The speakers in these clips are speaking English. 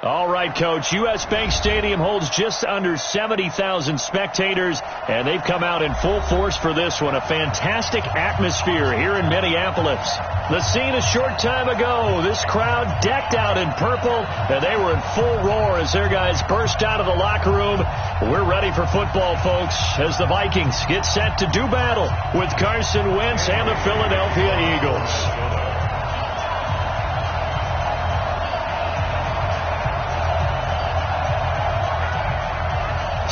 All right, Coach. U.S. Bank Stadium holds just under 70,000 spectators, and they've come out in full force for this one. A fantastic atmosphere here in Minneapolis. The scene a short time ago, this crowd decked out in purple, and they were in full roar as their guys burst out of the locker room. We're ready for football, folks, as the Vikings get set to do battle with Carson Wentz and the Philadelphia Eagles.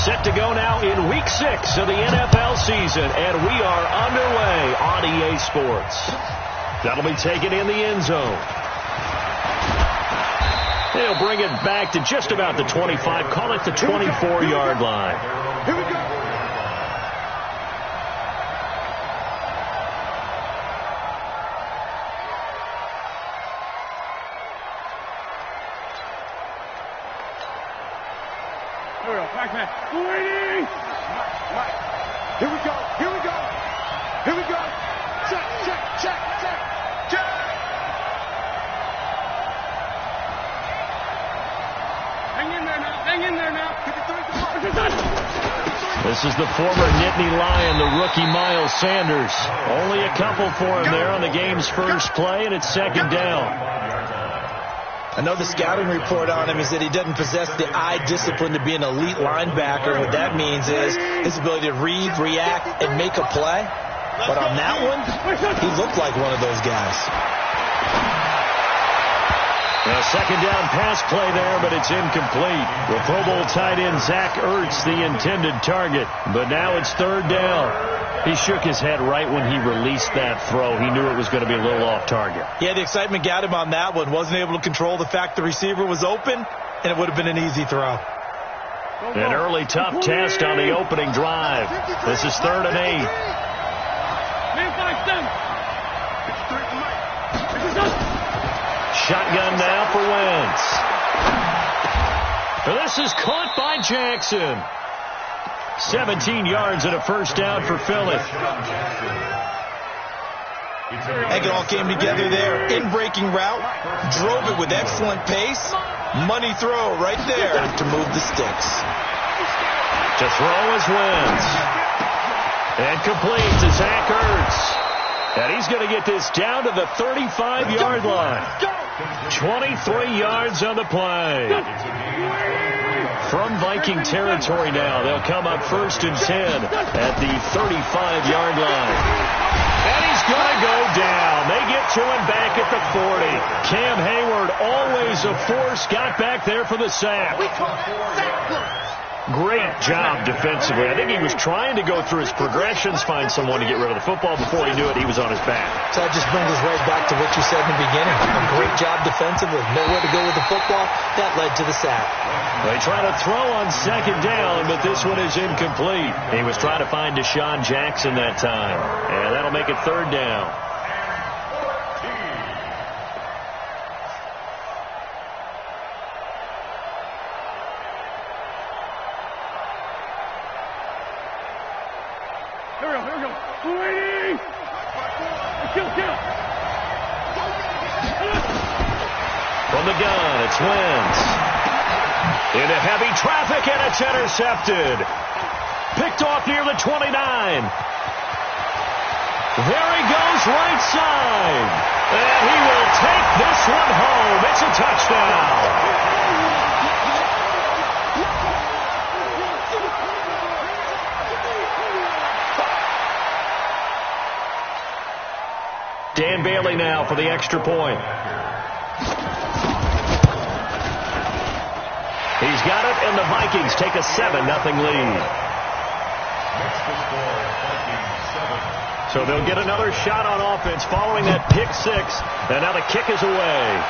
Set to go now in Week 6 of the NFL season, and we are underway on EA Sports. That'll be taken in the end zone. They'll bring it back to just about the 25, call it the 24-yard line. Here we go. Waiting! Here we go! Here we go! Here we go! Check, check, check, check, check! Hang in there now! Hang in there now! This is the former Nittany Lion, the rookie Miles Sanders. Only a couple for him there on the game's first play, and it's second down. I know the scouting report on him is that he doesn't possess the eye discipline to be an elite linebacker. What that means is his ability to read, react, and make a play. But on that one, he looked like one of those guys. A second down pass play there, but it's incomplete. The Pro Bowl tight end Zach Ertz, the intended target. But now it's third down. He shook his head right when he released that throw. He knew it was going to be a little off target. Yeah, the excitement got him on that one. Wasn't able to control the fact the receiver was open, and it would have been an easy throw. An early tough test on the opening drive. This is 3rd and 8. Shotgun now for Wentz. This is caught by Jackson. 17 yards and a first down for Philly. It all came together there. In-breaking route. Drove it with excellent pace. Money throw right there to move the sticks. To throw is Wentz. And complete to Zach Ertz. And he's going to get this down to the 35-yard line. 23 yards on the play. From Viking territory now, they'll come up 1st and 10 at the 35-yard line. And he's going to go down. They get to him back at the 40. Cam Hayward, always a force, got back there for the sack. Great job defensively. I think he was trying to go through his progressions, find someone to get rid of the football. Before he knew it, he was on his back. So that just brings us right back to what you said in the beginning. A great job defensively. Nowhere to go with the football. That led to the sack. They try to throw on second down, but this one is incomplete. He was trying to find Deshaun Jackson that time. And that'll make it 3rd down. From the gun, it's Wentz. Into heavy traffic, and it's intercepted. Picked off near the 29. There he goes, right side. And he will take this one home. It's a touchdown. Dan Bailey now for the extra point. He's got it, and the Vikings take a 7-0 lead. So they'll get another shot on offense following that pick 6, and now the kick is away.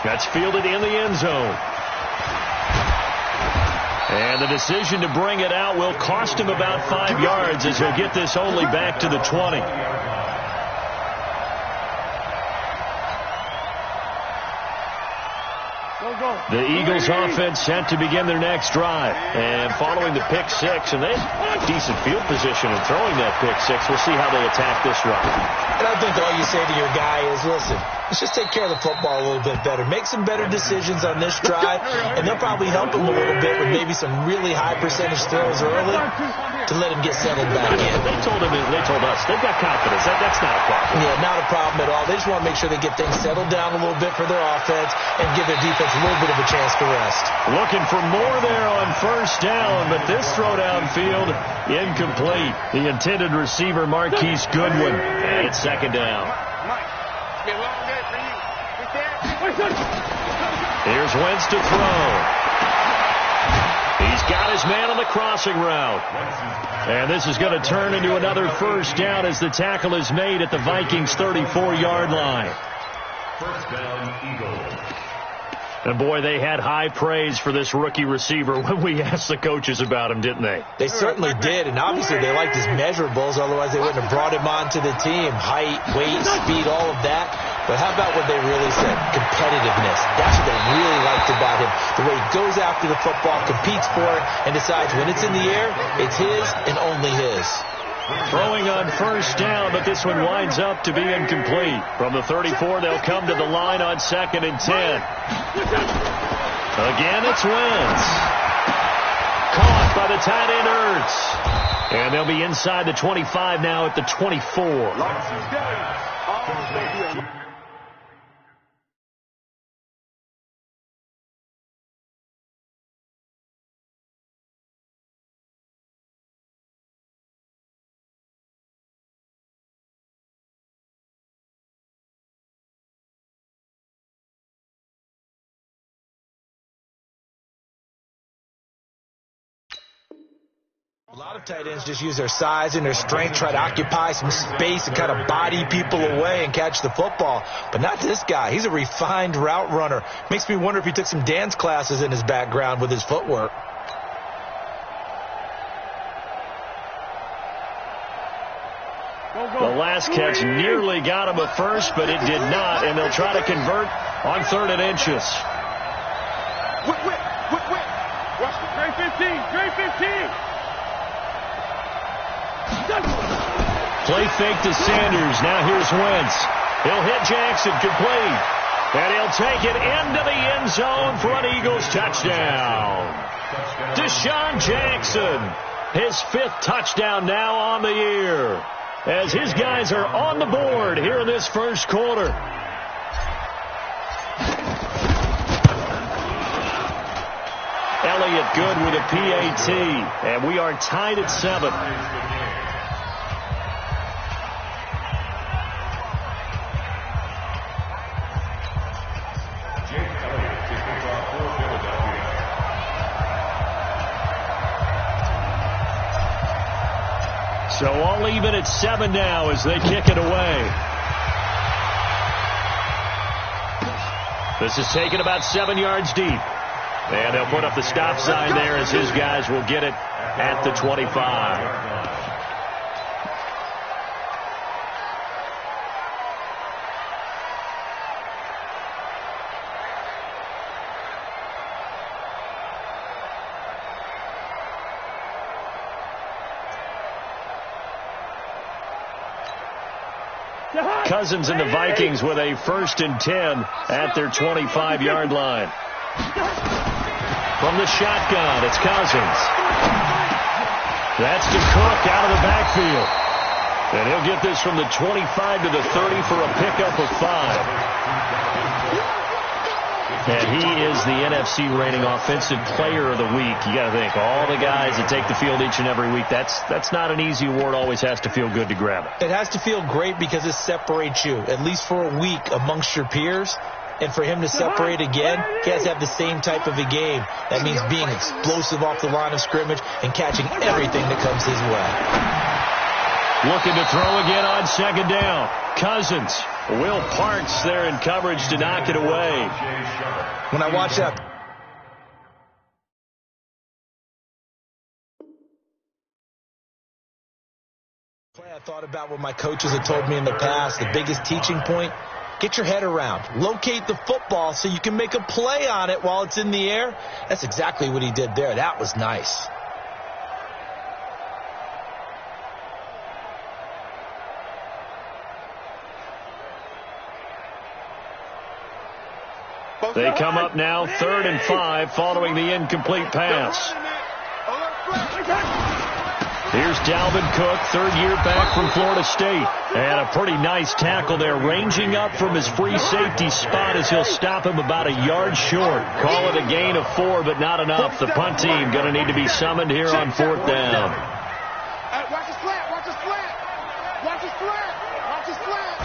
That's fielded in the end zone. And the decision to bring it out will cost him about 5 yards as he'll get this only back to the 20. The Eagles offense set to begin their next drive. And following the pick six, and they have decent field position in throwing that pick six. We'll see how they attack this run. And I think all you say to your guy is, listen, let's just take care of the football a little bit better. Make some better decisions on this drive, and they'll probably help him a little bit with maybe some really high percentage throws early to let him get settled back in. They told us, they've got confidence. That's not a problem. Yeah, not a problem at all. They just want to make sure they get things settled down a little bit for their offense and give their defense a little bit of a chance to rest. Looking for more there on first down, but this throw downfield incomplete. The intended receiver, Marquise Goodwin, and it's second down. Here's Wentz to throw. He's got his man on the crossing route. And this is going to turn into another first down as the tackle is made at the Vikings' 34-yard line. First down, Eagles. And, boy, they had high praise for this rookie receiver when we asked the coaches about him, didn't they? They certainly did, and obviously they liked his measurables. Otherwise, they wouldn't have brought him onto the team. Height, weight, speed, all of that. But how about what they really said? Competitiveness. That's what they really liked about him. The way he goes after the football, competes for it, and decides when it's in the air, it's his and only his. Throwing on first down, but this one winds up to be incomplete. From the 34, they'll come to the line on 2nd and 10. Again, it's Wentz. Caught by the tight end, Ertz. And they'll be inside the 25 now at the 24. A lot of tight ends just use their size and their strength, try to occupy some space and kind of body people away and catch the football. But not this guy. He's a refined route runner. Makes me wonder if he took some dance classes in his background with his footwork. The last catch nearly got him a first, but it did not, and they'll try to convert on 3rd and inches. Watch the Dre 15. Play fake to Sanders. Now here's Wentz. He'll hit Jackson, complete. And he'll take it into the end zone for an Eagles touchdown. Deshaun Jackson, his 5th touchdown now on the year, as his guys are on the board here in this first quarter. Elliott good with a PAT, and we are tied at 7. So all even at 7 now as they kick it away. This is taken about 7 yards deep. And they'll put up the stop sign there as his guys will get it at the 25. Cousins and the Vikings with a 1st and 10 at their 25-yard line. From the shotgun, it's Cousins. That's to Cook out of the backfield. And he'll get this from the 25 to the 30 for a pickup of 5. And he is the NFC rating Offensive Player of the Week. You got to think, all the guys that take the field each and every week, that's not an easy award. Always has to feel good to grab it. It has to feel great because it separates you, at least for a week, amongst your peers. And for him to separate again, he has to have the same type of a game. That means being explosive off the line of scrimmage and catching everything that comes his way. Looking to throw again on 2nd down. Cousins. Will Parks there in coverage to knock it away. When I watch that, play, I thought about what my coaches had told me in the past. The biggest teaching point, Get your head around. Locate the football so you can make a play on it while it's in the air. That's exactly what he did there. That was nice. They come up now 3rd and 5 following the incomplete pass. Here's Dalvin Cook, 3rd year back from Florida State. And a pretty nice tackle there, ranging up from his free safety spot as he'll stop him about a yard short. Call it a gain of 4, but not enough. The punt team going to need to be summoned here on 4th down. Watch his flat, watch his flat. Watch his flat, watch his flat.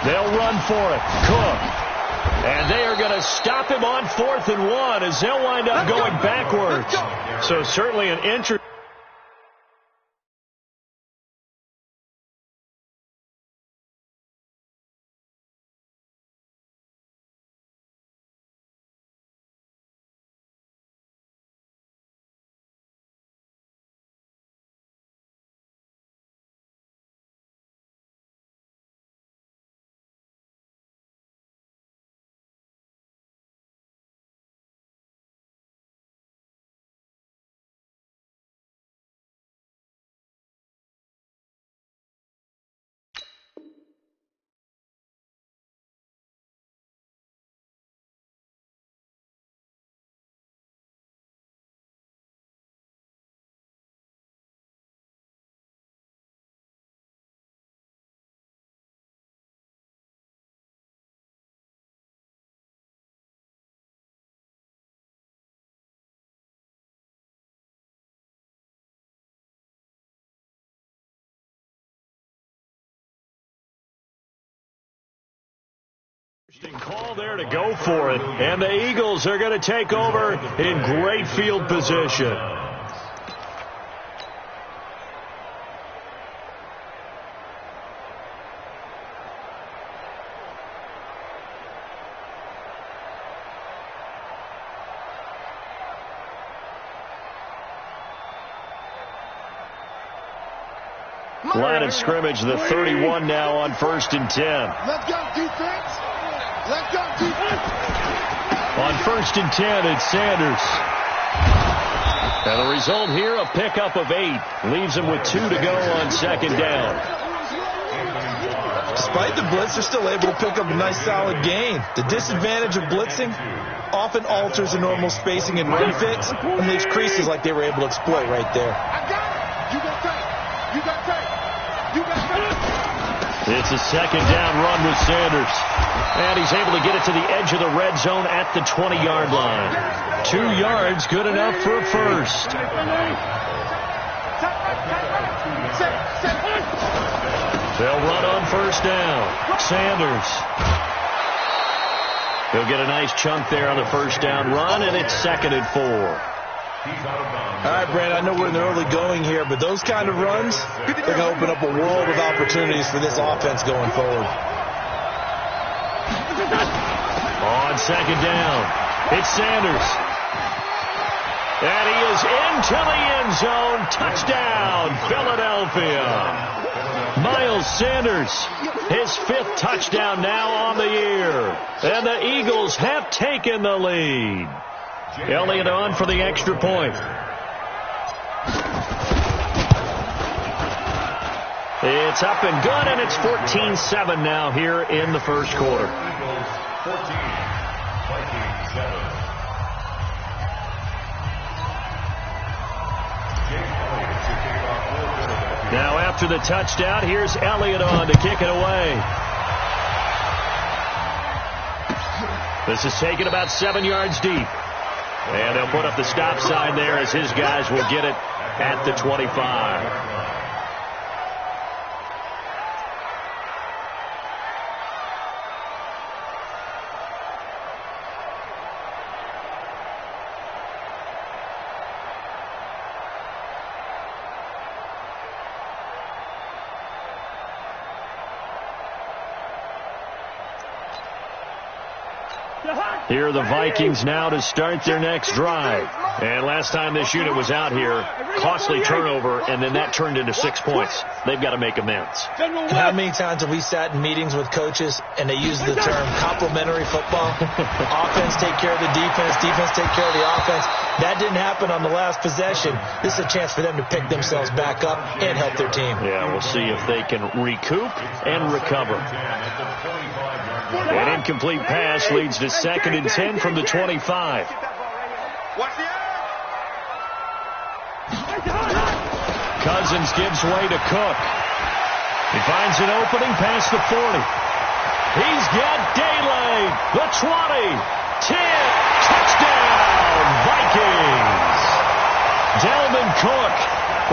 They'll run for it. Cook. And they are going to stop him on 4th and 1 as they'll wind up going backwards. So certainly an interesting. Call there to go for it, and the Eagles are going to take over in great field position. Line of scrimmage, the 31 now on 1st and 10. Let's go, defense. Let's go, defense. On 1st and 10, it's Sanders. And the result here, a pickup of 8. Leaves them with 2 to go on 2nd down. Despite the blitz, they're still able to pick up a nice solid gain. The disadvantage of blitzing often alters the normal spacing and run fits and leaves creases like they were able to exploit right there. I got it. You got tape. You got tape. You got tape. It's a 2nd down run with Sanders. And he's able to get it to the edge of the red zone at the 20-yard line. 2 yards, good enough for a first. They'll run on 1st down. Sanders. He'll get a nice chunk there on the 1st down run, and it's 2nd and 4. All right, Brandon, I know we're in the early going here, but those kind of runs, they're going to open up a world of opportunities for this offense going forward. On 2nd down, it's Sanders. And he is into the end zone. Touchdown, Philadelphia. Miles Sanders, his 5th touchdown now on the year. And the Eagles have taken the lead. Elliott on for the extra point. It's up and good, and it's 14-7 now here in the first quarter. Now after the touchdown, here's Elliott on to kick it away. This is taken about 7 yards deep. And they'll put up the stop sign there as his guys will get it at the 25. Here are the Vikings now to start their next drive. And last time this unit was out here, costly turnover, and then that turned into 6 points. they've got to make amends. How many times have we sat in meetings with coaches and they use the term complementary football? Offense take care of the defense, defense take care of the offense. That didn't happen on the last possession. This is a chance for them to pick themselves back up and help their team. Yeah, we'll see if they can recoup and recover. An incomplete pass leads to 2nd and 10 from the 25. Cousins gives way to Cook. He finds an opening past the 40. He's got daylight. The 20. 10. Touchdown, Vikings. Dalvin Cook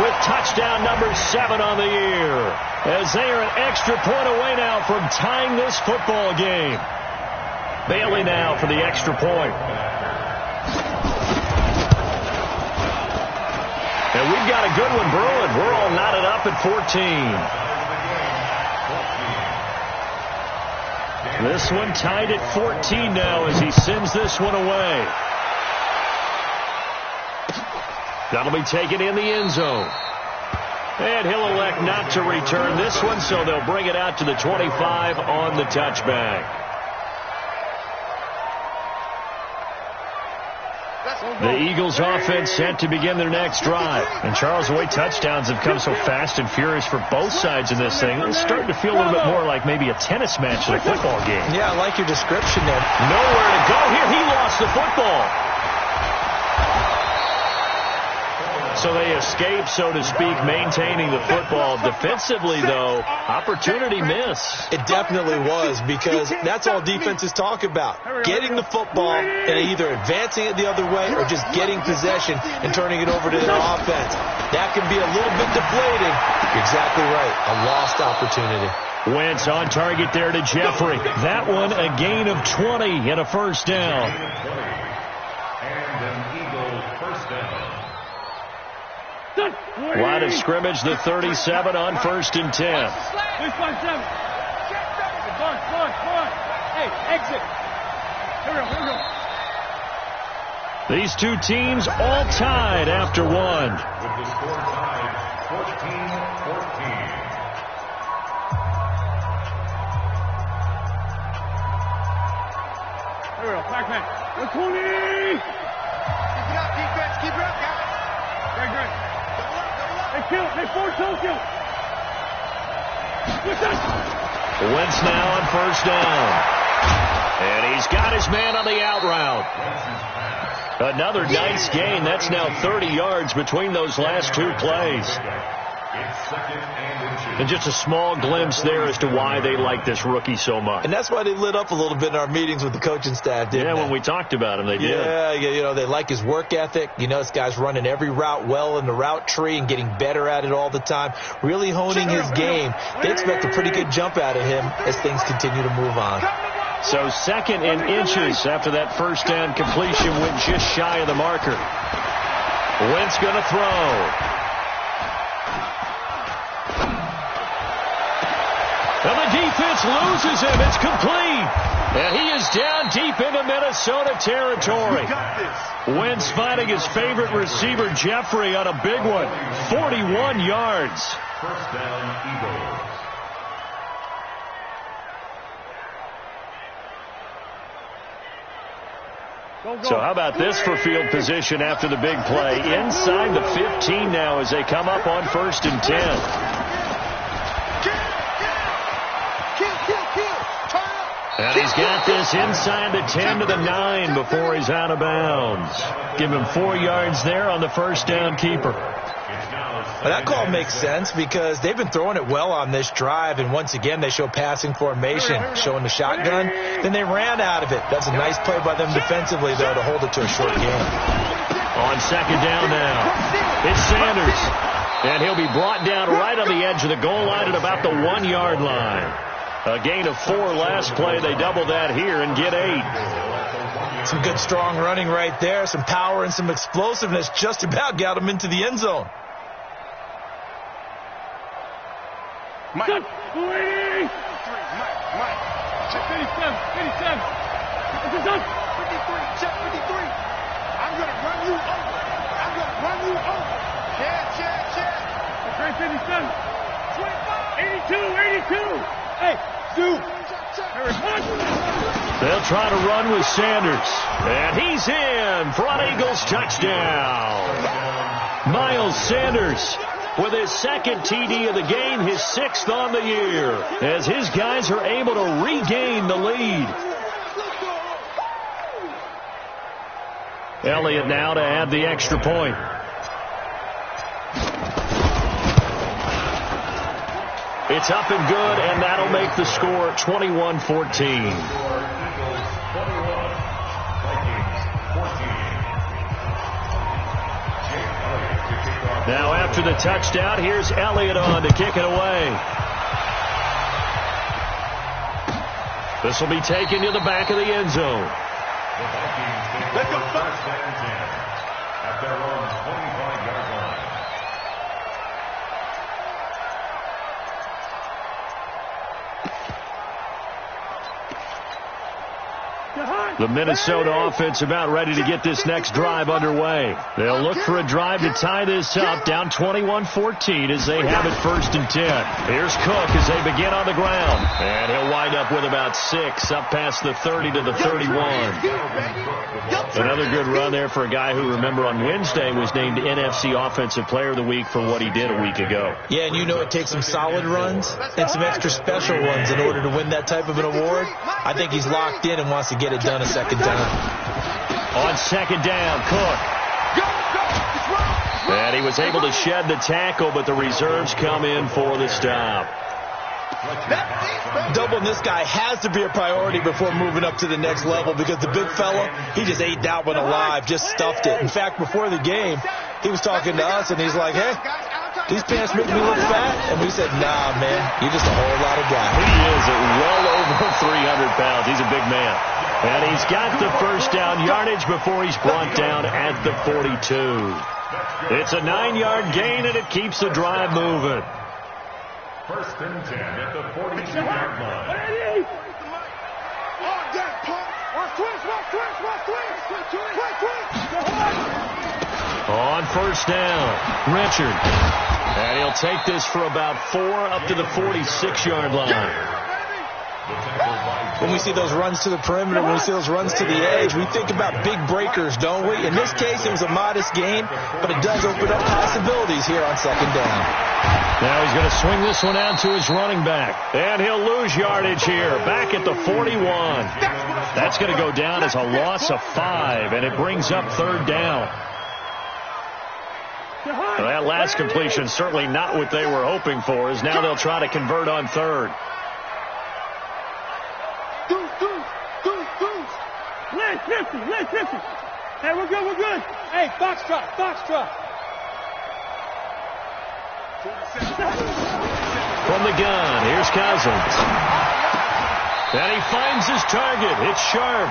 with touchdown number 7 on the year, as they are an extra point away now from tying this football game. Bailey now for the extra point. And we've got a good one brewing. We're all knotted up at 14. This one tied at 14 now as he sends this one away. That'll be taken in the end zone. And he'll elect not to return this one, so they'll bring it out to the 25 on the touchback. The Eagles offense set to begin their next drive. And Charles, the way touchdowns have come so fast and furious for both sides in this thing, it's starting to feel a little bit more like maybe a tennis match than a football game. Yeah, I like your description there. Nowhere to go here. He lost the football. So they escape, so to speak, maintaining the football. Defensively, though, opportunity miss. It definitely was, because that's all defenses talk about. Getting the football and either advancing it the other way or just getting possession and turning it over to their offense. That can be a little bit deflating. You're exactly right. A lost opportunity. Wentz on target there to Jeffrey. That one a gain of 20 and a first down. Line of scrimmage, the 37 on 1st and 10. These two teams all tied after one. With the score tied 14-14. Here we go, back. Let's Keep it up, defense. Keep it up, guys. Great. They kill. They force toe kill. Wentz now on first down. And he's got his man on the out route. Another nice gain. That's now 30 yards between those last two plays. And just a small glimpse there as to why they like this rookie so much. And that's why they lit up a little bit in our meetings with the coaching staff, didn't they? Yeah, when we talked about him, they did. Yeah, you know, they like his work ethic. You know, this guy's running every route well in the route tree and getting better at it all the time. Really honing his game. They expect a pretty good jump out of him as things continue to move on. So 2nd and inches after that first down completion went just shy of the marker. Wentz going to throw. And the defense loses him. It's complete. And he is down deep into Minnesota territory. Wentz finding his favorite receiver, Jeffrey, on a big one. 41 yards. First down, Eagles. So how about this for field position after the big play? Inside the 15 now as they come up on 1st and 10. And he's got this inside the 10 to the 9 before he's out of bounds. Give him 4 yards there on the first down keeper. Well, that call makes sense because they've been throwing it well on this drive, and once again they show passing formation, showing the shotgun. Then they ran out of it. That's a nice play by them defensively, though, to hold it to a short game. On 2nd down now, it's Sanders. And he'll be brought down right on the edge of the goal line at about the 1 yard line. A gain of 4 last play. They double that here and get 8. Some good strong running right there. Some power and some explosiveness just about got him into the end zone. Mike. 57. Check 57. 53. Check 53. I'm going to run you over. Check. Great 57. 20. 82. Hey, Stu. They'll try to run with Sanders. And he's in. Front Eagles touchdown. Miles Sanders with his second TD of the game, his 6th on the year, as his guys are able to regain the lead. Elliott now to add the extra point. It's up and good, and that'll make the score 21-14. Now after the touchdown, here's Elliott on to kick it away. This will be taken to the back of the end zone. Let's go. First and 10 at their own 25-yard line. The Minnesota offense about ready to get this next drive underway. They'll look for a drive to tie this up, down 21-14 as they have it 1st and 10. Here's Cook as they begin on the ground. And he'll wind up with about 6 up past the 30 to the 31. Another good run there for a guy who, remember, on Wednesday was named NFC Offensive Player of the Week for what he did a week ago. Yeah, and you know it takes some solid runs and some extra special ones in order to win that type of an award. I think he's locked in and wants to get it done a second time. On 2nd down, Cook. And he was able to shed the tackle, but the reserves come in for the stop. Doubling this guy has to be a priority before moving up to the next level, because the big fella, he just ate that one alive, just stuffed it. In fact, before the game, he was talking to us, and he's like, hey, these pants make me look fat? And we said, nah, man, you're just a whole lot of guy. He is at well over 300 pounds. He's a big man. And he's got the 1st down yardage before he's brought down at the 42. It's a 9-yard gain, and it keeps the drive moving. 1st and 10 at the 42-yard line. On 1st down, Richard. And he'll take this for about 4 up to the 46-yard line. When we see those runs to the perimeter, when we see those runs to the edge, we think about big breakers, don't we? In this case, it was a modest gain, but it does open up possibilities here on 2nd down. Now he's going to swing this one out to his running back. And he'll lose yardage here, back at the 41. That's going to go down as a loss of 5, and it brings up 3rd down. Well, that last completion certainly not what they were hoping for, as now they'll try to convert on 3rd. Listen. Hey, we're good. Hey, box drop. From the gun, here's Cousins. And he finds his target. It's Sharp.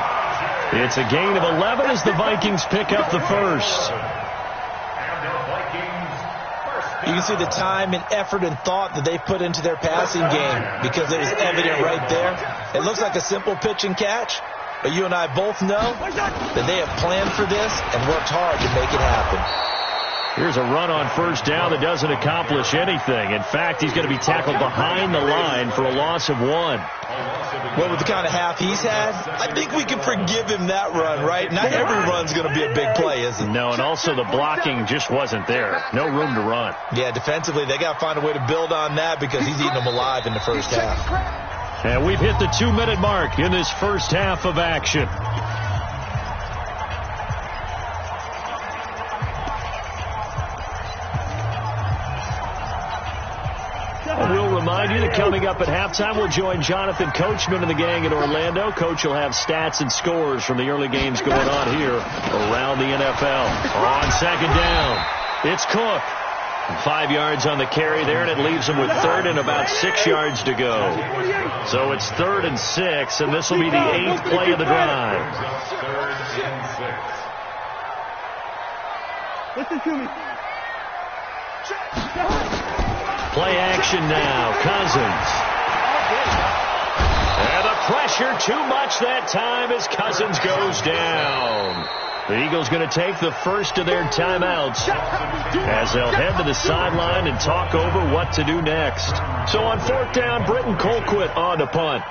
It's a gain of 11 as the Vikings pick up the 1st. You can see the time and effort and thought that they put into their passing game, because it was evident right there. It looks like a simple pitch and catch, but you and I both know that they have planned for this and worked hard to make it happen. Here's a run on 1st down that doesn't accomplish anything. In fact, he's going to be tackled behind the line for a loss of 1. Well, with the kind of half he's had, I think we can forgive him that run, right? Not every run's going to be a big play, is it? No, and also the blocking just wasn't there. No room to run. Yeah, defensively, they got to find a way to build on that, because he's eating them alive in the 1st half. And we've hit the 2-minute mark in this 1st half of action. We'll remind you that coming up at halftime, we'll join Jonathan Coachman and the gang in Orlando. Coach will have stats and scores from the early games going on here around the NFL. On 2nd down, it's Cook. 5 yards on the carry there, and it leaves him with 3rd and about 6 yards to go. So it's 3rd and 6, and this will be the 8th play of the drive. 3rd and 6. Listen to me. Play action now. Cousins. And the pressure too much that time as Cousins goes down. The Eagles going to take the first of their timeouts as they'll head to the sideline and talk over what to do next. So on 4th down, Britton Colquitt on to punt.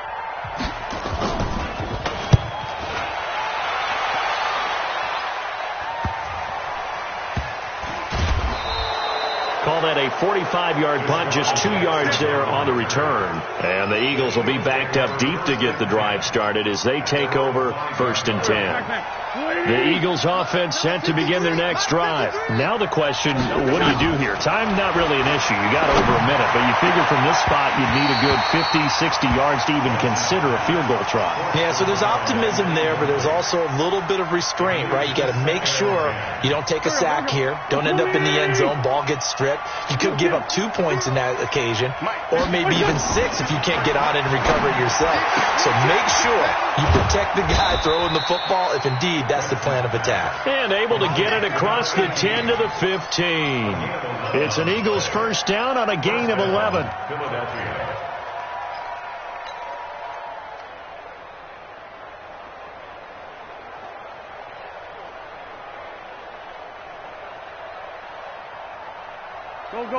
Call that a 45-yard punt, just 2 yards there on the return. And the Eagles will be backed up deep to get the drive started as they take over 1st and 10. The Eagles offense set to begin their next drive. Now the question, what do you do here? Time not really an issue. You got over a minute, but you figure from this spot you'd need a good 50, 60 yards to even consider a field goal try. Yeah, so there's optimism there, but there's also a little bit of restraint, right? You got to make sure you don't take a sack here. Don't end up in the end zone. Ball gets stripped. You could give up 2 points in that occasion, or maybe even 6 if you can't get on it and recover it yourself. So make sure you protect the guy throwing the football if indeed that's the plan of attack. And able to get it across the 10 to the 15. It's an Eagles first down on a gain of 11.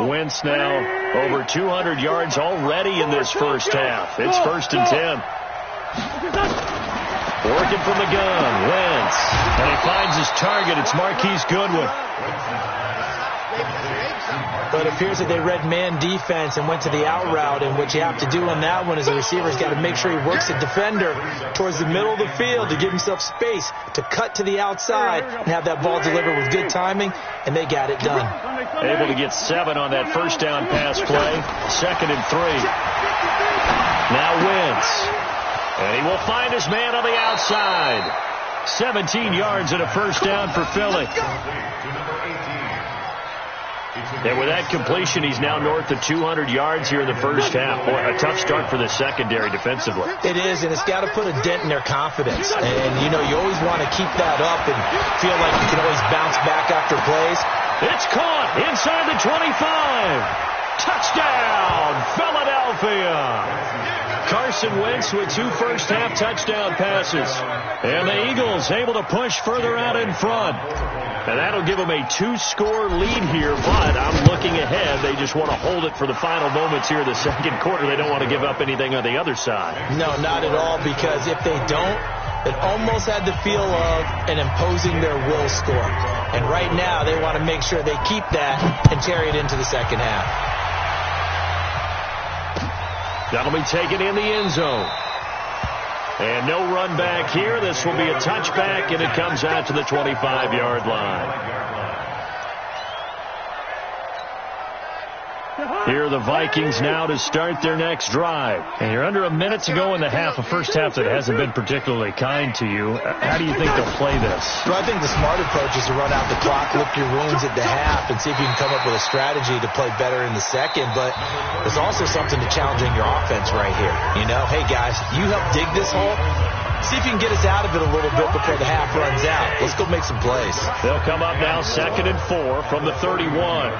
Wentz now over 200 yards already in this first half. It's 1st and 10. Working from the gun, Wentz. And he finds his target. It's Marquise Goodwin. But it appears that they read man defense and went to the out route, and what you have to do on that one is the receiver's got to make sure he works the defender towards the middle of the field to give himself space to cut to the outside and have that ball delivered with good timing, and they got it done. Able to get 7 on that first down pass play. 2nd and 3. Now Wentz. And he will find his man on the outside. 17 yards and a first down for Philly. And with that completion, he's now north of 200 yards here in the first half. Boy, a tough start for the secondary defensively. It is, and it's got to put a dent in their confidence. And, you know, you always want to keep that up and feel like you can always bounce back after plays. It's caught inside the 25. Touchdown, Philadelphia. Carson Wentz with 2 first-half touchdown passes. And the Eagles able to push further out in front. And that'll give them a 2-score lead here, but I'm looking ahead. They just want to hold it for the final moments here in the second quarter. They don't want to give up anything on the other side. No, not at all, because if they don't, it almost had the feel of an imposing their will score. And right now, they want to make sure they keep that and carry it into the second half. That'll be taken in the end zone. And no run back here. This will be a touchback, and it comes out to the 25-yard line. Here are the Vikings now to start their next drive. And you're under a minute to go in the half, a first half that hasn't been particularly kind to you. How do you think they'll play this? Well, I think the smart approach is to run out the clock, lick your wounds at the half, and see if you can come up with a strategy to play better in the second. But there's also something to challenging your offense right here. You know, hey, guys, you help dig this hole. See if you can get us out of it a little bit before the half runs out. Let's go make some plays. They'll come up now 2nd and 4 from the 31.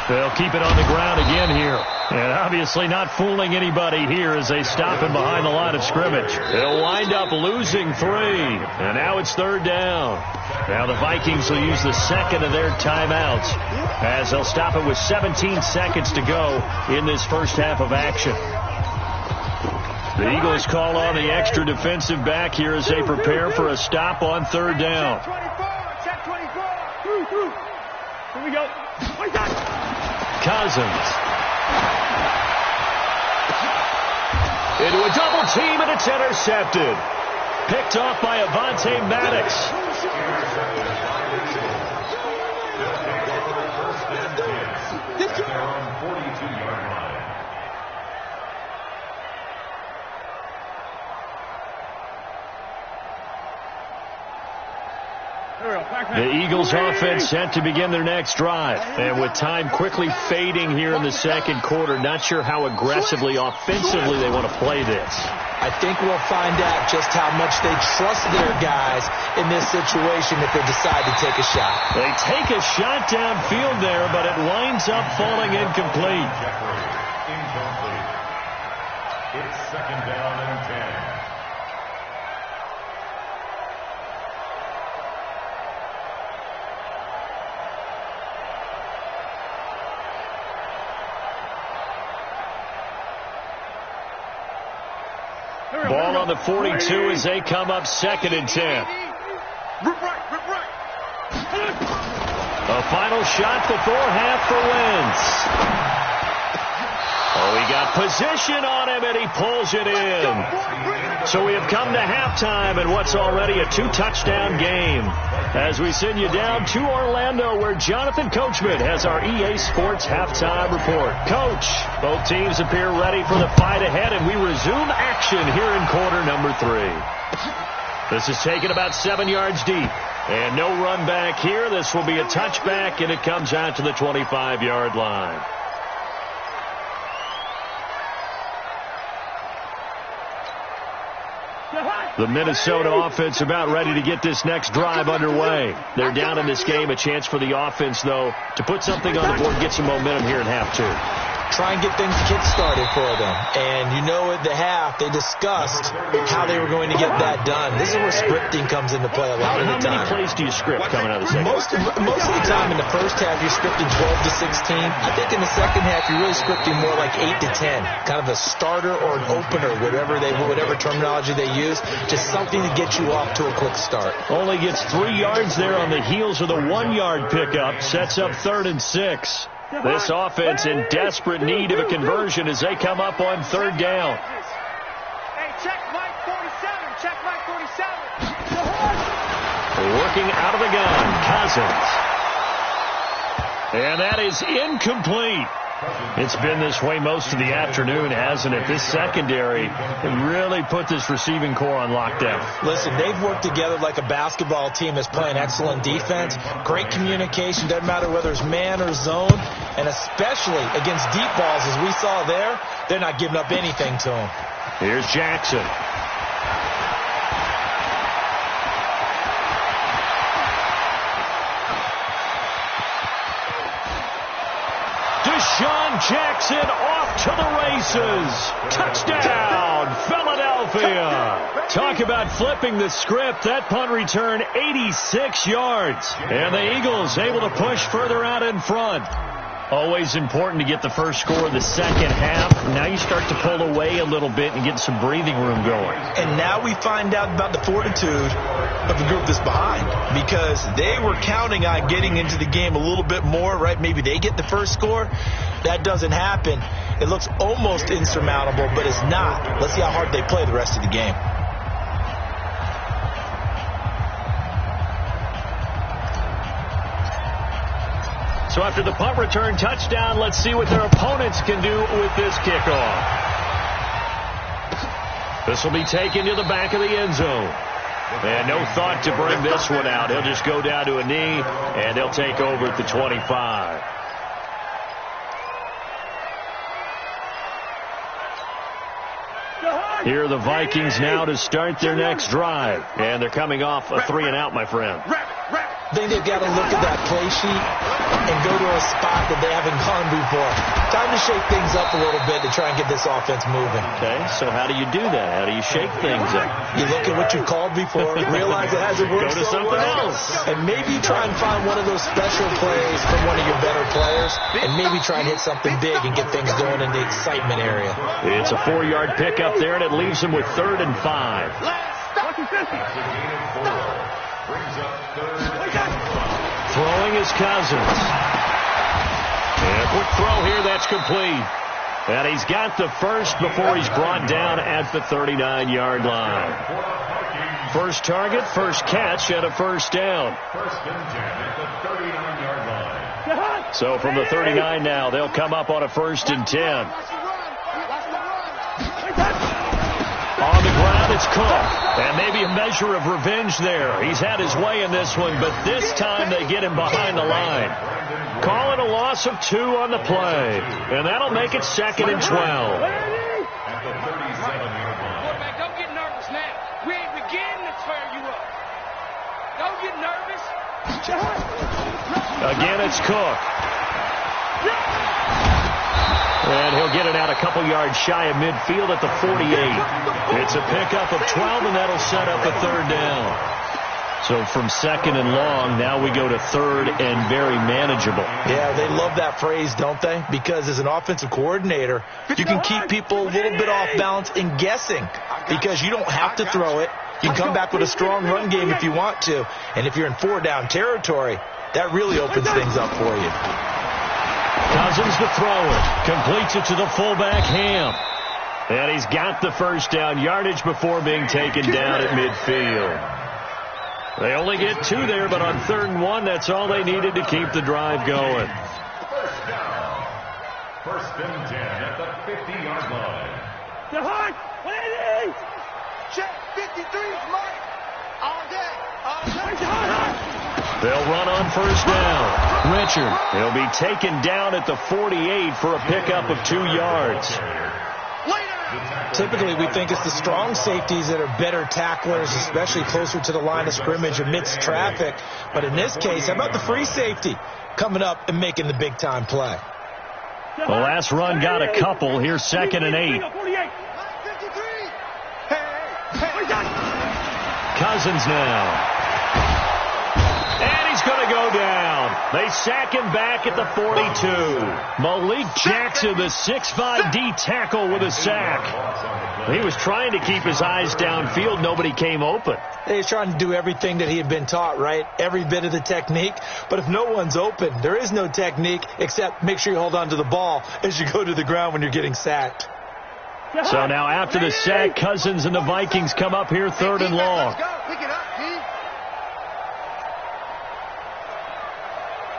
They'll keep it on the ground again here. And obviously not fooling anybody here as they stop him behind the line of scrimmage. They'll wind up losing 3. And now it's 3rd down. Now the Vikings will use the second of their timeouts as they'll stop it with 17 seconds to go in this first half of action. The Eagles call on the extra defensive back here as they prepare for a stop on 3rd down. Check 24. Here we go. Cousins. Into a double team, and it's intercepted. Picked off by Avonte Maddox. The Eagles offense set to begin their next drive. And with time quickly fading here in the second quarter, not sure how aggressively, offensively they want to play this. I think we'll find out just how much they trust their guys in this situation if they decide to take a shot. They take a shot downfield there, but it winds up falling incomplete. It's 2nd down and 10. Ball on the 42 as they come up 2nd and 10. A final shot before half for Wentz. Oh, he got position on him, and he pulls it in. So we have come to halftime in what's already a 2-touchdown game. As we send you down to Orlando, where Jonathan Coachman has our EA Sports halftime report. Coach, both teams appear ready for the fight ahead, and we resume action here in quarter number 3. This is taken about 7 yards deep. And no run back here. This will be a touchback, and it comes out to the 25-yard line. The Minnesota offense about ready to get this next drive underway. They're down in this game. A chance for the offense, though, to put something on the board and get some momentum here in half 2. Try and get things kick-started for them. And you know at the half, they discussed how they were going to get that done. This is where scripting comes into play a lot of the time. How many plays do you script coming out of the second? Most of the time in the first half, you're scripting 12 to 16. I think in the second half, you're really scripting more like 8 to 10. Kind of a starter or an opener, whatever terminology they use. Just something to get you off to a quick start. Only gets 3 yards there on the heels of the 1-yard pickup. Sets up 3rd and 6. This offense in desperate need of a conversion as they come up on 3rd down. Hey, check Mike 47. Check Mike 47. Working out of the gun, Cousins. And that is incomplete. It's been this way most of the afternoon, hasn't it? This secondary really put this receiving core on lockdown. Listen, they've worked together like a basketball team that's playing excellent defense. Great communication. Doesn't matter whether it's man or zone. And especially against deep balls, as we saw there, they're not giving up anything to them. Here's Jackson. Deshaun Jackson off to the races. Touchdown, Philadelphia. Talk about flipping the script. That punt return 86 yards. And the Eagles able to push further out in front. Always important to get the first score of the second half. Now you start to pull away a little bit and get some breathing room going. And now we find out about the fortitude of the group that's behind, because they were counting on getting into the game a little bit more, right? Maybe they get the first score. That doesn't happen. It looks almost insurmountable, but it's not. Let's see how hard they play the rest of the game. So after the punt return touchdown, let's see what their opponents can do with this kickoff. This will be taken to the back of the end zone. And no thought to bring this one out. He'll just go down to a knee, and they'll take over at the 25. Here are the Vikings now to start their next drive. And they're coming off a 3-and-out, my friend. I think they've got to look at that play sheet and go to a spot that they haven't gone before. Time to shake things up a little bit to try and get this offense moving. Okay, so how do you do that? How do you shake things up? You look at what you called before, realize it hasn't worked Go to so something well, else. and maybe try and find one of those special plays from one of your better players, and maybe try and hit something big and get things going in the excitement area. It's a 4-yard pickup there, and it leaves them with 3rd and 5. Throwing is Cousins. And a quick throw here, that's complete. And he's got the first before he's brought down at the 39-yard line. First target, first catch, and a first down. So from the 39 now, they'll come up on a 1st and 10. On the ground, it's Cook. And maybe a measure of revenge there. He's had his way in this one, but this time they get him behind the line. Call it a loss of 2 on the play. And that'll make it 2nd and 12. Quarterback, don't get nervous now. We ain't beginning to tear you up. Don't get nervous. Again, it's Cook. And he'll get it out a couple yards shy of midfield at the 48. It's a pickup of 12, and that'll set up a 3rd down. So from second and long, now we go to third and very manageable. Yeah, they love that phrase, don't they? Because as an offensive coordinator, you can keep people a little bit off balance and guessing because you don't have to throw it. You can come back with a strong run game if you want to. And if you're in 4-down territory, that really opens things up for you. Cousins to throw it. Completes it to the fullback, Ham. And he's got the first down yardage before being taken down at midfield. They only get 2 there, but on 3rd and 1, that's all they needed to keep the drive going. First down. 1st and 10 at the 50-yard line. The hard. Ready. Check. 53 is Mike. All day. They'll run on 1st down. Richard. He'll be taken down at the 48 for a pickup of 2 yards. Typically, we think it's the strong safeties that are better tacklers, especially closer to the line of scrimmage amidst traffic. But in this case, how about the free safety coming up and making the big-time play? The last run got a couple. Here's 2nd and 8. Cousins now. And he's going to go down. They sack him back at the 42. Malik Jackson, the 6'5" D tackle with a sack. He was trying to keep his eyes downfield. Nobody came open. He was trying to do everything that he had been taught, right? Every bit of the technique. But if no one's open, there is no technique except make sure you hold on to the ball as you go to the ground when you're getting sacked. So now after the sack, Cousins and the Vikings come up here 3rd and long.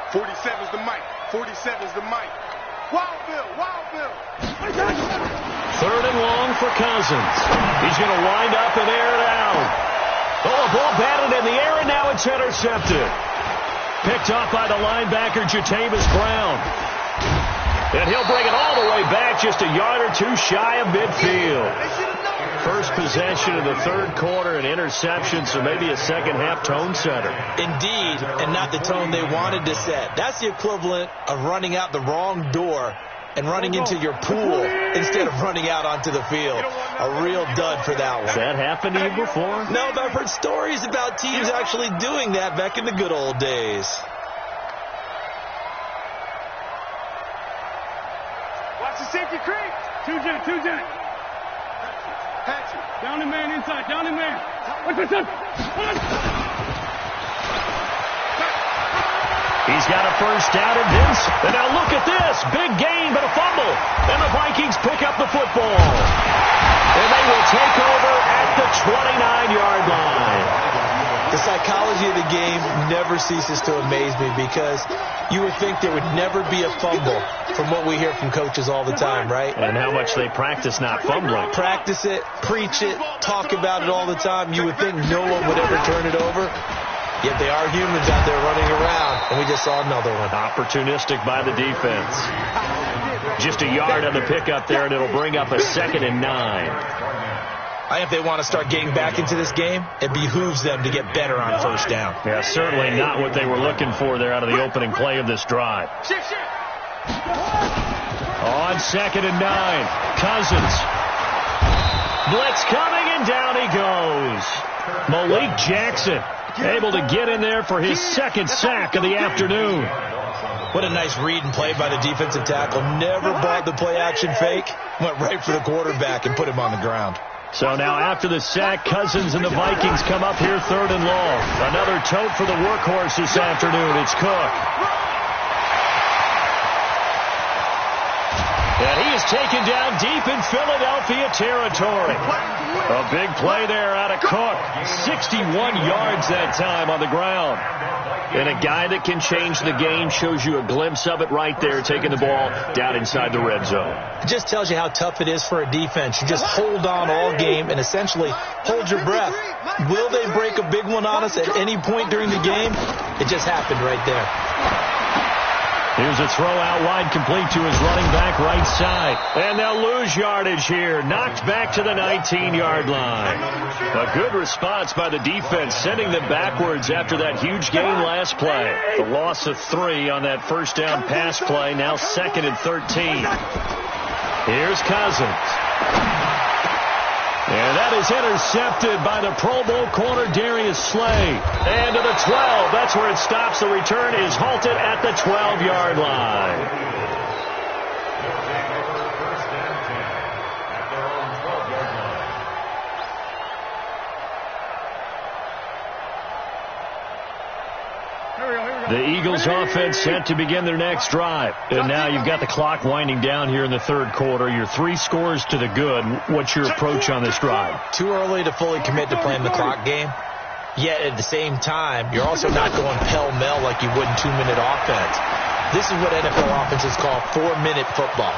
47's the mic. 47's the mic. Wild Bill. 3rd and long for Cousins. He's going to wind up and air it out. Oh, a ball batted in the air, and now it's intercepted. Picked up by the linebacker, Jatavis Brown. And he'll bring it all the way back, just a yard or 2 shy of midfield. First possession of the 3rd quarter, an interception, so maybe a second-half tone setter. Indeed, and not the tone they wanted to set. That's the equivalent of running out the wrong door and running into your pool instead of running out onto the field. A real dud for that one. Has that happened to you before? No, but I've heard stories about teams actually doing that back in the good old days. Watch the safety creep. 2 jet. Down the man inside. Watch this up. He's got a first down and Vince. And now look at this. Big gain, but a fumble. And the Vikings pick up the football. And they will take over at the 29-yard line. The psychology of the game never ceases to amaze me because you would think there would never be a fumble from what we hear from coaches all the time, right? And how much they practice not fumbling. Practice it, preach it, talk about it all the time. You would think no one would ever turn it over. Yet they are humans out there running around, and we just saw another one. Opportunistic by the defense. Just a yard on the pickup there, and it'll bring up a 2nd and 9. I think if they want to start getting back into this game, it behooves them to get better on 1st down. Yeah, certainly not what they were looking for there out of the opening play of this drive. On 2nd and 9, Cousins. Blitz coming, and down he goes. Malik Jackson able to get in there for his 2nd sack of the afternoon. What a nice read and play by the defensive tackle. Never bought the play-action fake. Went right for the quarterback and put him on the ground. So now after the sack, Cousins and the Vikings come up here 3rd and long. Another tote for the workhorse this afternoon. It's Cook. And he is taken down deep in Philadelphia territory. A big play there out of Cook. 61 yards that time on the ground. And a guy that can change the game, shows you a glimpse of it right there, taking the ball down inside the red zone. It just tells you how tough it is for a defense. You just hold on all game and essentially hold your breath. Will they break a big one on us at any point during the game? It just happened right there. Here's a throw out wide, complete to his running back right side. And they'll lose yardage here. Knocked back to the 19-yard line. A good response by the defense, sending them backwards after that huge gain last play. The loss of 3 on that first down pass play, now 2nd and 13. Here's Cousins. And that is intercepted by the Pro Bowl corner, Darius Slay. And to the 12. That's where it stops. The return is halted at the 12-yard line. The Eagles offense set to begin their next drive. And now you've got the clock winding down here in the third quarter. You're 3 scores to the good. What's your approach on this drive? Too early to fully commit to playing the clock game. Yet at the same time, you're also not going pell-mell like you would in 2-minute offense. This is what NFL offenses call 4-minute football.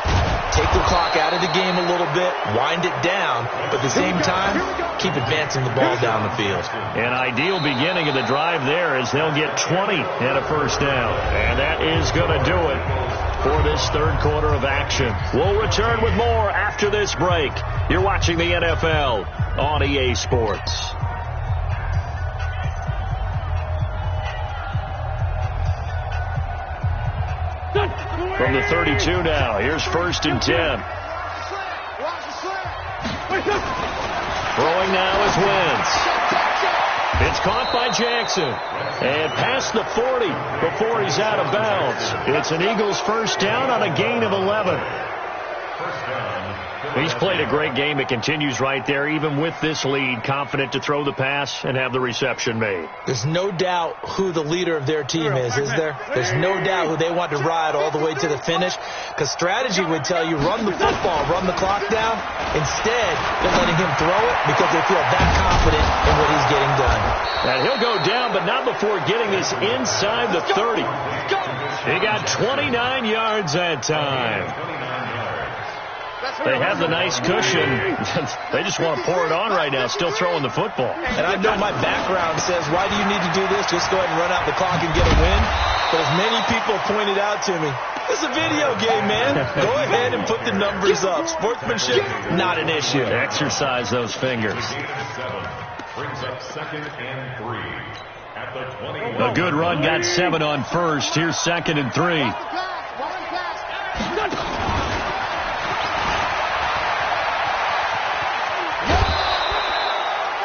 Take the clock out of the game a little bit, wind it down, but at the same time, keep advancing the ball down the field. An ideal beginning of the drive there as they'll get 20 and a first down. And that is going to do it for this third quarter of action. We'll return with more after this break. You're watching the NFL on EA Sports. From the 32 now, here's 1st and 10. Throwing now is Wentz. It's caught by Jackson. And past the 40 before he's out of bounds. It's an Eagles first down on a gain of 11. He's played a great game. It continues right there, even with this lead, confident to throw the pass and have the reception made. There's no doubt who the leader of their team is there? There's no doubt who they want to ride all the way to the finish, because strategy would tell you run the football, run the clock down. Instead, they're letting him throw it because they feel that confident in what he's getting done. And he'll go down, but not before getting this inside the 30. He got 29 yards that time. They have the nice cushion. They just want to pour it on right now, still throwing the football. And I know my background says, why do you need to do this? Just go ahead and run out the clock and get a win. But as many people pointed out to me, it's a video game, man. Go ahead and put the numbers up. Sportsmanship, not an issue. Exercise those fingers. Brings up 2nd and 3 at the 20. A good run got 7 on first. Here's 2nd and 3.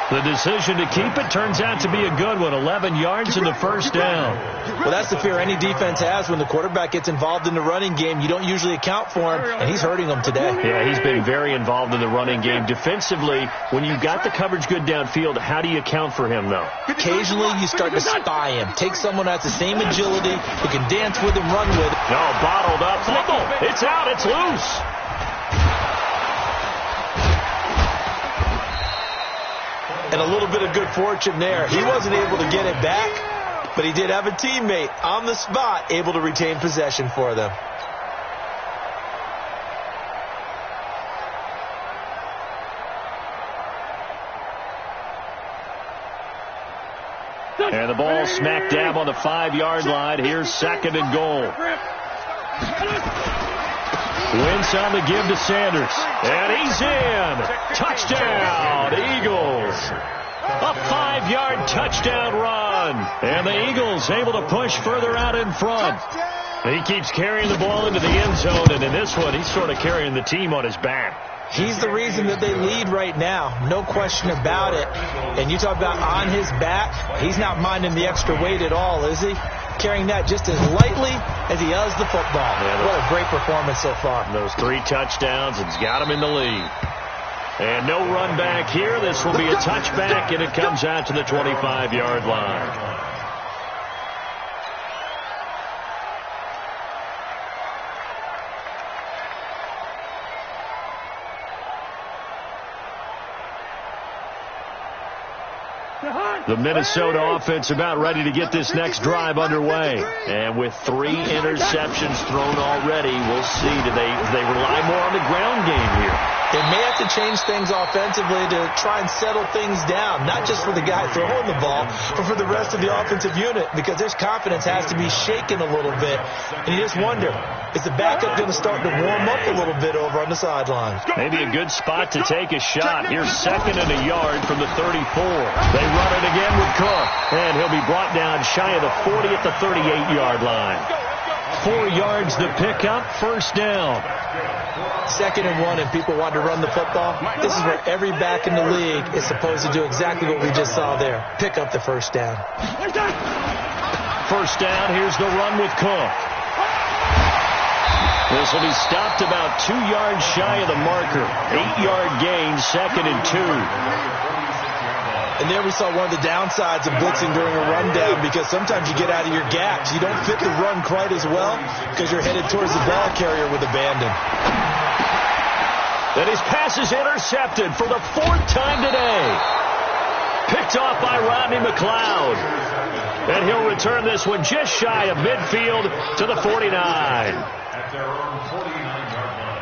The decision to keep it turns out to be a good one. 11 yards in the first down. Well, that's the fear any defense has when the quarterback gets involved in the running game. You don't usually account for him, and he's hurting them today. Yeah, he's been very involved in the running game. Defensively, when you've got the coverage good downfield, how do you account for him, though? Occasionally, you start to spy him. Take someone that's the same agility, who can dance with him, run with him. No, bottled up. Fumble. It's out. It's loose. And a little bit of good fortune there. He wasn't able to get it back, but he did have a teammate on the spot able to retain possession for them. And the ball smack dab on the 5-yard line. Here's 2nd and goal. Wentz on the give to Sanders. And he's in. Touchdown, Eagles. A 5-yard touchdown run. And the Eagles able to push further out in front. He keeps carrying the ball into the end zone. And in this one, he's sort of carrying the team on his back. He's the reason that they lead right now. No question about it. And you talk about on his back, he's not minding the extra weight at all, is he? Carrying that just as lightly as he does the football. Yeah, what a great performance so far. Those 3 touchdowns, it's got him in the lead. And no run back here. This will be a touchback, and it comes out to the 25-yard line. The Minnesota offense about ready to get this next drive underway. And with 3 interceptions thrown already, we'll see. Do they rely more on the ground game here? They may have to change things offensively to try and settle things down, not just for the guy throwing the ball, but for the rest of the offensive unit, because their confidence has to be shaken a little bit. And you just wonder, is the backup going to start to warm up a little bit over on the sidelines? Maybe a good spot to take a shot. Here's 2nd and a yard from the 34. They run it again with Cook, and he'll be brought down shy of the 40 at the 38-yard line. 4 yards to pick up, first down. 2nd and 1, and people want to run the football. This is where every back in the league is supposed to do exactly what we just saw there. Pick up the first down. First down, here's the run with Cook. This will be stopped about 2 yards shy of the marker. 8-yard gain, 2nd and 2. And there we saw one of the downsides of blitzing during a rundown, because sometimes you get out of your gaps. You don't fit the run quite as well because you're headed towards the ball carrier with abandon. And his pass is intercepted for the 4th time today. Picked off by Rodney McLeod. And he'll return this one just shy of midfield to the 49. At their own 49-yard line.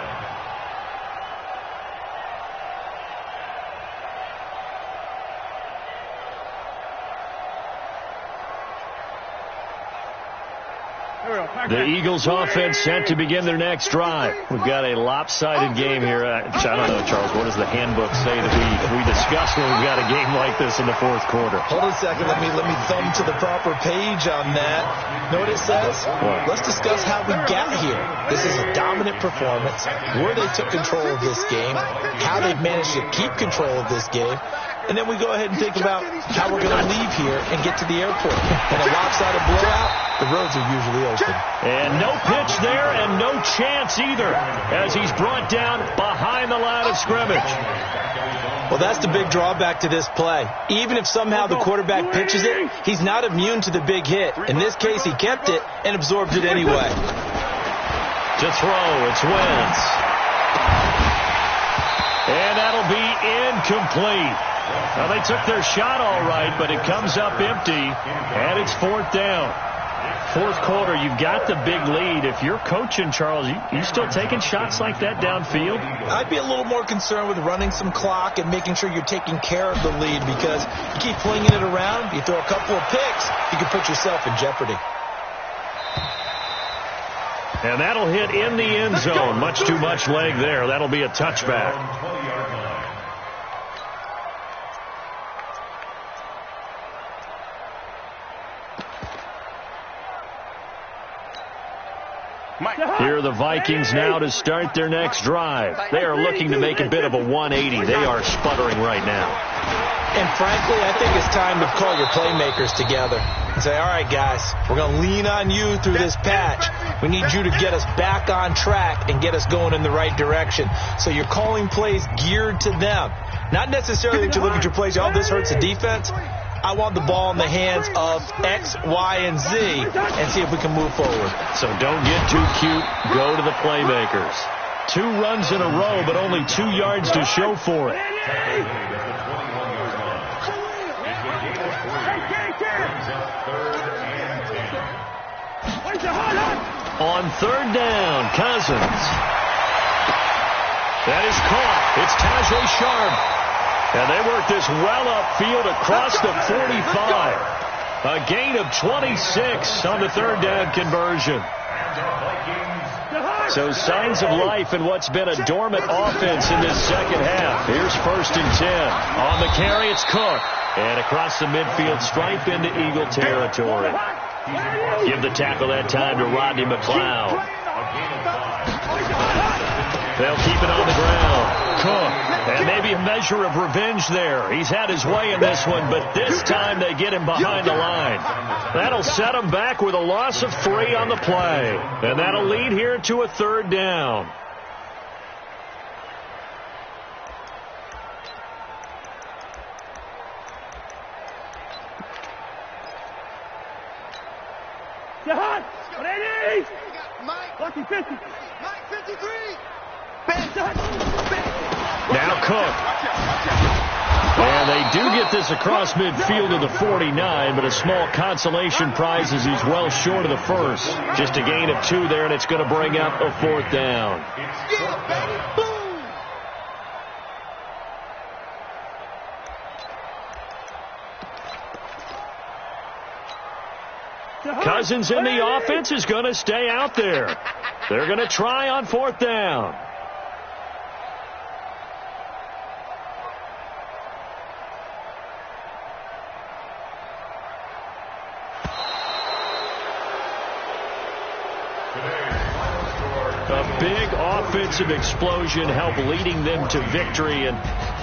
The Eagles offense set to begin their next drive. We've got a lopsided game here. I don't know, Charles, what does the handbook say that we discuss when we've got a game like this in the 4th quarter? Hold on a second. Let me thumb to the proper page on that. Know what it says? What? Let's discuss how we got here. This is a dominant performance, where they took control of this game, how they've managed to keep control of this game, and then we go ahead and think about how we're going to leave here and get to the airport. In a lopsided blowout, the roads are usually open. And no pitch there and no chance either as he's brought down behind the line of scrimmage. Well, that's the big drawback to this play. Even if somehow the quarterback pitches it, he's not immune to the big hit. In this case, he kept it and absorbed it anyway. To throw, it's Wentz. And that'll be incomplete. Now, they took their shot all right, but it comes up empty, and it's 4th down. 4th quarter, you've got the big lead. If you're coaching, Charles, you still taking shots like that downfield? I'd be a little more concerned with running some clock and making sure you're taking care of the lead, because you keep flinging it around, you throw a couple of picks, you can put yourself in jeopardy. And that'll hit in the end zone. Much too much leg there. That'll be a touchback. Here are the Vikings now to start their next drive. They are looking to make a bit of a 180. They are sputtering right now. And frankly, I think it's time to call your playmakers together and say, all right, guys, we're going to lean on you through this patch. We need you to get us back on track and get us going in the right direction. So you're calling plays geared to them. Not necessarily that you look at your plays, oh, this hurts the defense. I want the ball in the hands of X, Y, and Z and see if we can move forward. So don't get too cute. Go to the playmakers. 2 runs in a row, but only 2 yards to show for it. On 3rd down, Cousins. That is caught. It's Tajay Sharp. And they work this well upfield across the 45. A gain of 26 on the 3rd down conversion. So signs of life in what's been a dormant offense in this 2nd half. Here's 1st and 10. On the carry, it's Cook. And across the midfield stripe into Eagle territory. Give the tackle that time to Rodney McLeod. They'll keep it on the ground. Cook. And maybe a measure of revenge there. He's had his way in this one, but this time they get him behind the line. That'll set him back with a loss of 3 on the play. And that'll lead here to a 3rd down. Jahan, ready? Lucky 50. Mike 53. Now Cook. And they do get this across midfield to the 49, but a small consolation prize as he's well short of the first. Just a gain of 2 there, and it's going to bring up a 4th down. Cousins in the offense is going to stay out there. They're going to try on 4th down. big offensive explosion help leading them to victory. And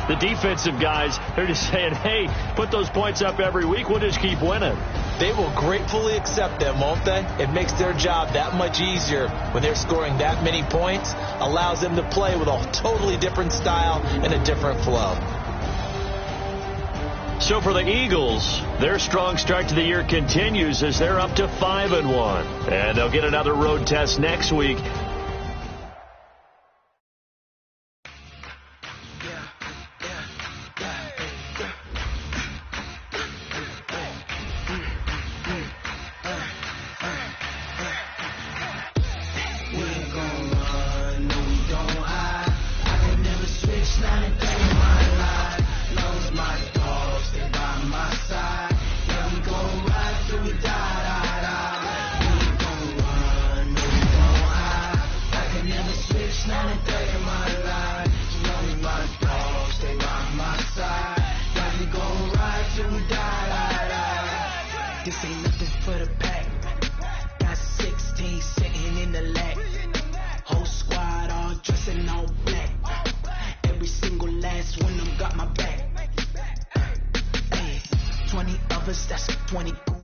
the defensive guys, they're just saying, hey, put those points up every week. We'll just keep winning. They will gratefully accept them, won't they? It makes their job that much easier when they're scoring that many points. Allows them to play with a totally different style and a different flow. So for the Eagles, their strong start to the year continues as they're up to 5-1. And they'll get another road test next week. This ain't nothing for the pack. Got 16 sitting in the lap. Whole squad all dressing all black. Every single last one of them got my back. Hey, 20 of us, that's 20 goons.